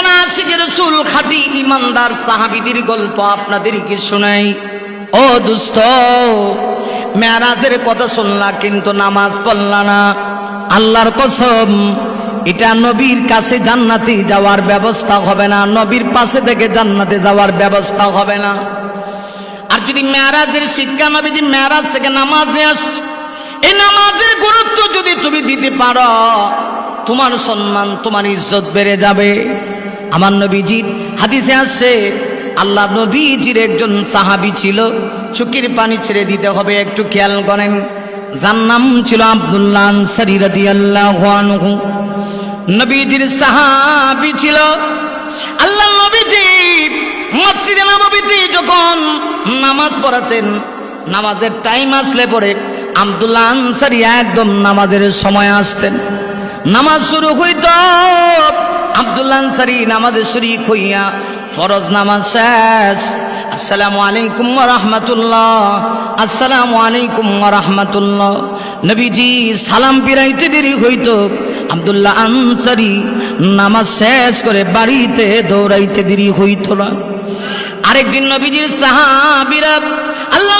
একজন আশিক রাসূল খাঁটি ইমানদার সাহাবীদের গল্প আপনাদেরকে শোনাই। ও দোস্ত, মেরাজের কথা শুনলা কিন্তু নামাজ পড়লা না। আল্লাহর কসম, এটা নবীর কাছে জান্নাতে যাওয়ার ব্যবস্থা হবে না, নবীর পাশে থেকে জান্নাতে যাওয়ার ব্যবস্থা হবে না। আর যদি মেরাজের শিক্ষা নবীজি মেরাজ থেকে নামাজে আস, এই নামাজের গুরুত্ব যদি তুমি দিতে পারো, তোমার সম্মান তোমার ইজ্জত বেড়ে যাবে। আমার নবীজির হাদিসে আসছে, আল্লাহ নবীজির একজন সাহাবী ছিল, চোখের পানি ছেড়ে দিতে হবে, একটু খেয়াল করেন। যার নাম ছিল আব্দুল্লাহ আনসারী রাদিয়াল্লাহু আনহু। নবীজির সাহাবী ছিল। আল্লাহ নবীজি মসজিদে নববীতে যখন নামাজ পড়াতেন, নামাজের টাইম আসলে পরে আব্দুল্লাহ আনসারী একদম নামাজের সময় আসতেন। নামাজ শুরু হইত, আব্দুল্লাহ আনসারী নামাজে শরীক হইয়া ফরজ নামাজ শেষ, আসসালামু আলাইকুম ওয়া রাহমাতুল্লাহ, আসসালামু আলাইকুম ওয়া রাহমাতুল্লাহ। নবীজি সালাম ফিরাইতে দেরি হইত, আব্দুল্লাহ আনসারী নামাজ শেষ করে বাড়িতে দৌড়াইতে দেরি হইত না। আরেকদিন নবীজির সাহাবীরা আল্লাহ